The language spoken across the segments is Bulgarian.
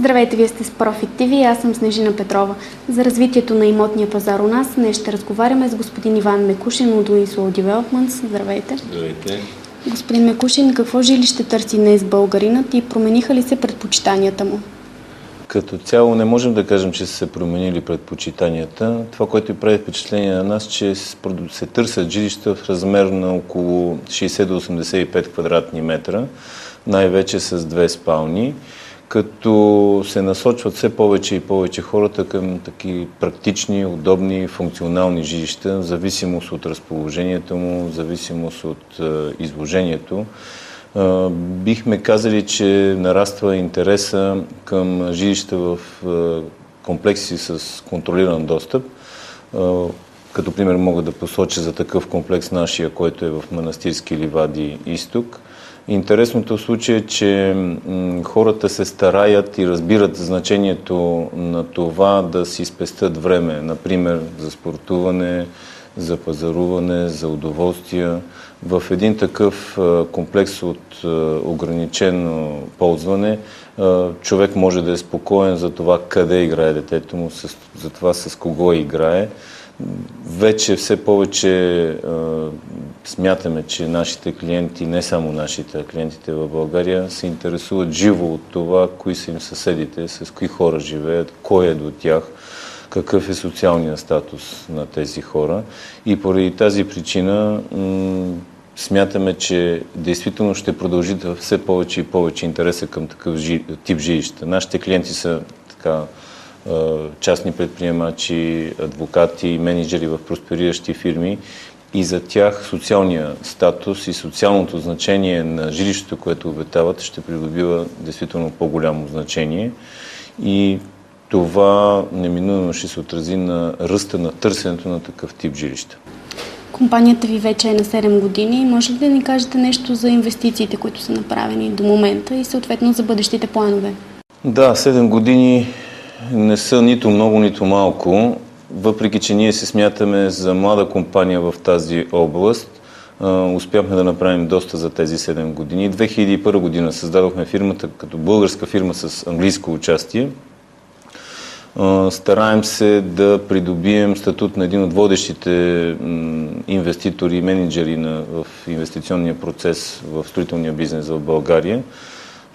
Здравейте, вие сте с Profit TV, аз съм Снежина Петрова. За развитието на имотния пазар у нас днес ще разговаряме с господин Иван Мекушин от Winslow Developments. Здравейте. Здравейте. Господин Мекушин, какво жилище търси днес българинът и промениха ли се предпочитанията му? Като цяло не можем да кажем, че са се променили предпочитанията. Това, което прави впечатление на нас, че се търсят жилища в размер на около 60 до 85 квадратни метра, най-вече с 2 спални, като се насочват все повече и повече хората към таки практични, удобни, функционални жилища, в зависимост от разположението му, в зависимост от изложението. Бихме казали, че нараства интереса към жилища в комплекси с контролиран достъп. Като пример мога да посоча за такъв комплекс нашия, който е в Манастирски ливади изток. Интересното в случая е, че хората се стараят и разбират значението на това да си спестят време, например за спортуване, за пазаруване, за удоволствия. В един такъв комплекс от ограничено ползване човек може да е спокоен за това къде играе детето му, за това с кого играе. Вече все повече смятаме, че нашите клиенти, не само нашите, а клиентите в България се интересуват живо от това, кои са им съседите, с кои хора живеят, кой е до тях, какъв е социалният статус на тези хора. И поради тази причина смятаме, че действително ще продължи да все повече и повече интереса към такъв тип жилища. Нашите клиенти са частни предприемачи, адвокати, менеджери в проспериращи фирми и за тях социалния статус и социалното значение на жилището, което обитават, ще придобива действително по-голямо значение и това неминуемо ще се отрази на ръста на търсенето на такъв тип жилища. Компанията ви вече е на 7 години. Може ли да ни кажете нещо за инвестициите, които са направени до момента и съответно за бъдещите планове? Да, 7 години не са нито много, нито малко, въпреки че ние се смятаме за млада компания в тази област. Успяхме да направим доста за тези 7 години. 2001 година създадохме фирмата като българска фирма с английско участие. Стараем се да придобием статут на един от водещите инвеститори и менеджери в инвестиционния процес в строителния бизнес в България.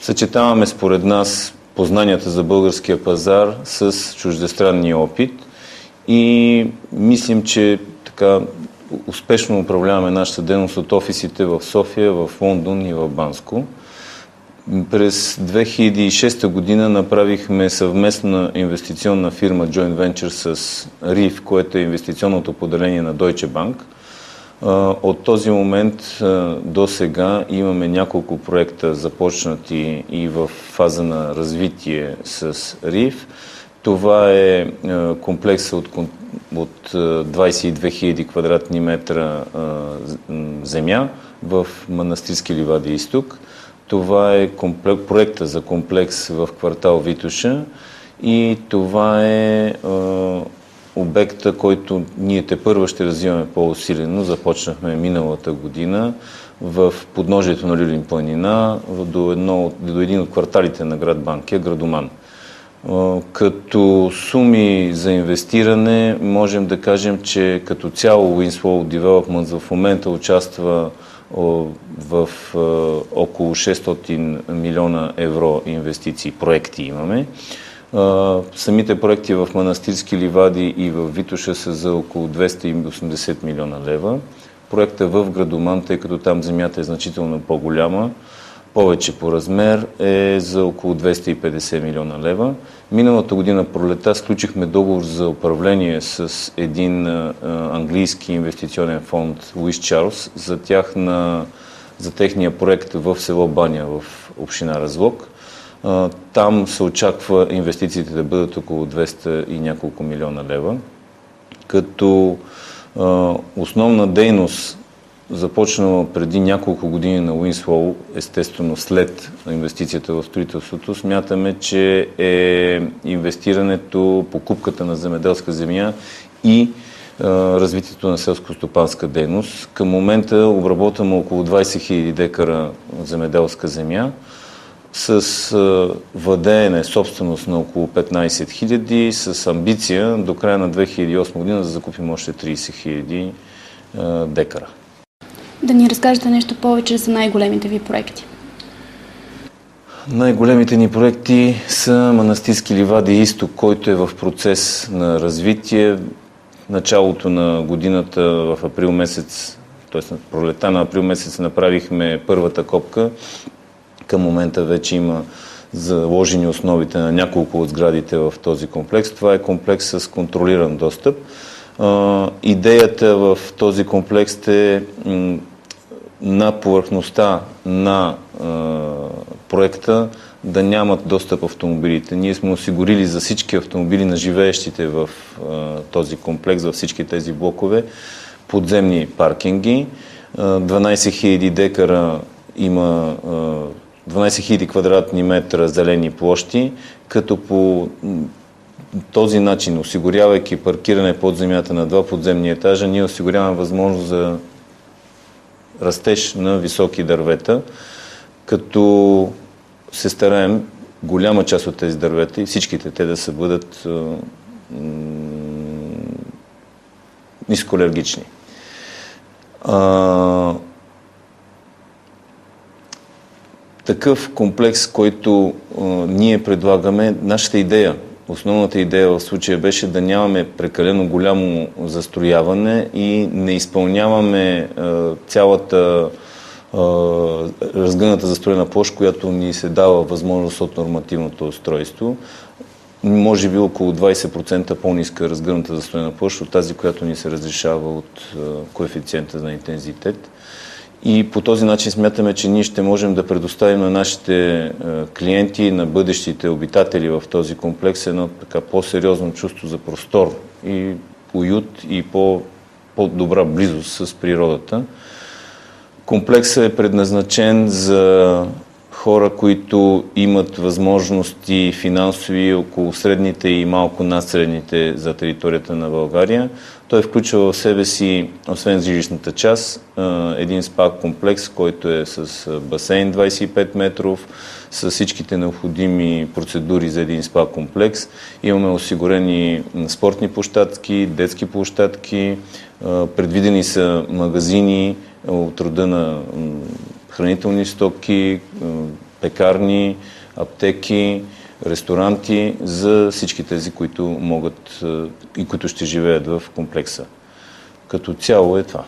Съчетаваме според нас познанията за българския пазар с чуждестранния опит и мислим, че така успешно управляваме нашата дейност от офисите в София, в Лондон и в Банско. През 2006 година направихме съвместна инвестиционна фирма Joint Venture с RIF, което е инвестиционното поделение на Deutsche Bank. От този момент до сега имаме няколко проекта започнати и в фаза на развитие с RIF. Това е комплекса от 22 000 квадратни метра земя в Манастирски ливади изток. Това е проекта за комплекс в квартал Витоша и това е обекта, който ние тепърва ще развиваме по-усилено. Започнахме миналата година в подножието на Люлин планина до един от кварталите на град Банкя, Градоман. Като суми за инвестиране можем да кажем, че като цяло Winslow Developments в момента участва в около 600 милиона евро инвестиции, проекти имаме. Самите проекти в Манастирски ливади и в Витоша са за около 280 милиона лева. Проекта в Градоман, тъй като там земята е значително по-голяма, повече по размер, е за около 250 милиона лева. Миналата година пролета сключихме договор за управление с един английски инвестиционен фонд Lewis Charles за техния проект в село Баня в община Разлог. Там се очаква инвестициите да бъдат около 200 и няколко милиона лева, като основна дейност, започнала преди няколко години на Winslow, естествено след инвестицията в строителството, смятаме, че е инвестирането, покупката на земеделска земя и развитието на селско-стопанска дейност. Към момента обработваме около 20 000 декара земеделска земя. с владеене собственост на около 15 000, с амбиция до края на 2008 година да закупим още 30 000 декара. Да ни разкажете нещо повече за най-големите ви проекти. Най-големите ни проекти са Манастирски ливади изток, който е в процес на развитие. Началото на годината в април месец, т.е. пролета на април месец направихме първата копка. Към момента вече има заложени основите на няколко от сградите в този комплекс. Това е комплекс с контролиран достъп. Идеята в този комплекс е на повърхността на проекта да нямат достъп автомобилите. Ние сме осигурили за всички автомобили на живеещите в този комплекс, във всички тези блокове, подземни паркинги. 12 000 декара има 12 000 квадратни метра зелени площи, като по този начин, осигурявайки паркиране под земята на 2 подземни етажа, ние осигуряваме възможност за растеж на високи дървета, като се стараем голяма част от тези дървета и всичките те да се бъдат нискоалергични. Такъв комплекс, който ние предлагаме, нашата идея, основната идея в случая беше да нямаме прекалено голямо застрояване и не изпълняваме цялата разгъната застроена площ, която ни се дава възможност от нормативното устройство. Може би около 20% по-ниска разгъната застроена площ от тази, която ни се разрешава от коефициента на интензитет. И по този начин смятаме, че ние ще можем да предоставим на нашите клиенти, на бъдещите обитатели в този комплекс едно така по-сериозно чувство за простор и уют и по-добра близост с природата. Комплексът е предназначен за хора, които имат възможности финансови около средните и малко над средните за територията на България. Той включва в себе си, освен жилищната част, един спа комплекс, който е с басейн 25 метров, с всичките необходими процедури за един спа комплекс. Имаме осигурени спортни площадки, детски площадки, предвидени са магазини от рода на хранителни стоки, пекарни, аптеки, ресторанти за всички тези, които могат и които ще живеят в комплекса. Като цяло е това.